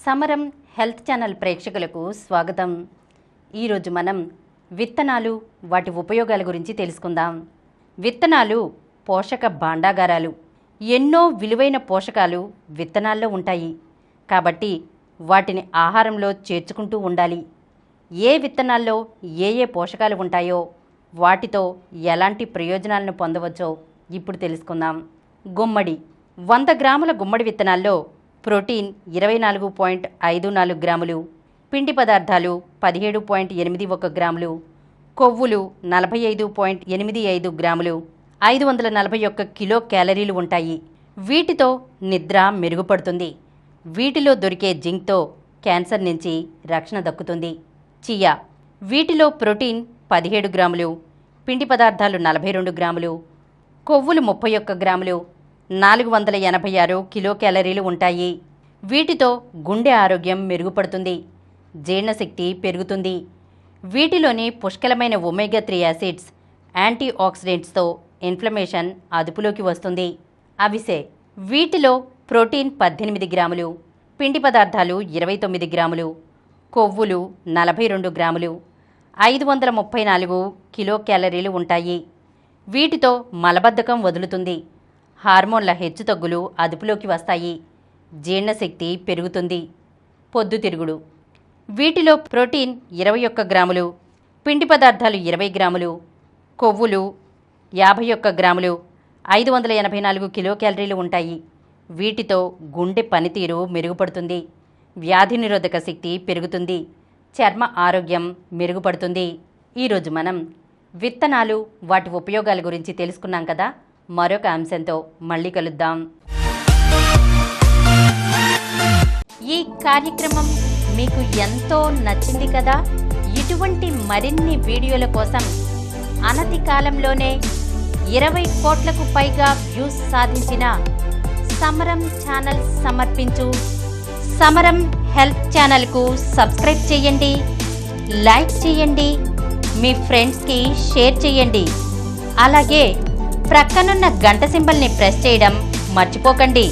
సమరం health channel ప్రేక్షకులకు స్వాగతం. ఈరోజు మనం విత్తనాలు వాటి ఉపయోగాల గురించి తెలుసుకుందాం. విత్తనాలు పోషక భాండాగారాలు. ఎన్నో విలువైన పోషకాలు విత్తనాల్లో ఉంటాయి. కాబట్టి వాటిని ఆహారంలో చేర్చుకుంటూ ఉండాలి. ఏ విత్తనాల్లో ఏ పోషకాలు ఉంటాయో వాటితో ఎలాంటి ప్రయోజనాలను పొందవచ్చో ఇప్పుడు తెలుసుకుందాం. గుమ్మడి. 100 గ్రాముల గుమ్మడి విత్తనాల్లో ప్రోటీన్ 24.54 గ్రాములు, పిండి పదార్థాలు 17.81 గ్రాములు, కొవ్వులు 45.85 గ్రాములు, 541 కిలో క్యాలరీలు ఉంటాయి. వీటితో నిద్ర మెరుగుపడుతుంది. వీటిలో దొరికే జింక్తో క్యాన్సర్ నుంచి రక్షణ దక్కుతుంది. చియా. వీటిలో ప్రోటీన్ 17 గ్రాములు, పిండి పదార్థాలు 42 గ్రాములు, కొవ్వులు 31 గ్రాములు, 486 కిలో క్యాలరీలు ఉంటాయి. వీటితో గుండె ఆరోగ్యం మెరుగుపడుతుంది. జీర్ణశక్తి పెరుగుతుంది. వీటిలోని పుష్కలమైన ఒమేగా 3 యాసిడ్స్ యాంటీ ఆక్సిడెంట్స్తో ఇన్ఫ్లమేషన్ అదుపులోకి వస్తుంది. అవిసె. వీటిలో ప్రోటీన్ 18 గ్రాములు, పిండి పదార్థాలు 29 గ్రాములు, కొవ్వులు 42 గ్రాములు, 534 కిలో క్యాలరీలు ఉంటాయి. వీటితో మలబద్ధకం వదులుతుంది. హార్మోన్ల హెచ్చుతగ్గులు అదుపులోకి వస్తాయి. జీర్ణశక్తి పెరుగుతుంది. పొద్దుతిరుగుడు. వీటిలో ప్రోటీన్ 21 గ్రాములు, పిండి పదార్థాలు 20 గ్రాములు, కొవ్వులు 51 గ్రాములు, 584 కిలో క్యాలరీలు ఉంటాయి. వీటితో గుండె పనితీరు మెరుగుపడుతుంది. వ్యాధి నిరోధక శక్తి పెరుగుతుంది. చర్మ ఆరోగ్యం మెరుగుపడుతుంది. ఈరోజు మనం విత్తనాలు వాటి ఉపయోగాల గురించి తెలుసుకున్నాం కదా. మరొక అంశంతో మళ్ళీ కలుద్దాం. ఈ కార్యక్రమం మీకు ఎంతో నచ్చింది కదా. ఇటువంటి మరిన్ని వీడియోల కోసం అనతి కాలంలోనే 20 కోట్లకు పైగా వ్యూస్ సాధించిన సమరం ఛానల్ సమర్పించు సమరం హెల్త్ ఛానల్కు సబ్స్క్రైబ్ చేయండి, లైక్ చేయండి, మీ ఫ్రెండ్స్కి షేర్ చేయండి. అలాగే ప్రక్కనున్న గంట సింబల్ని ప్రెస్ చేయడం మర్చిపోకండి.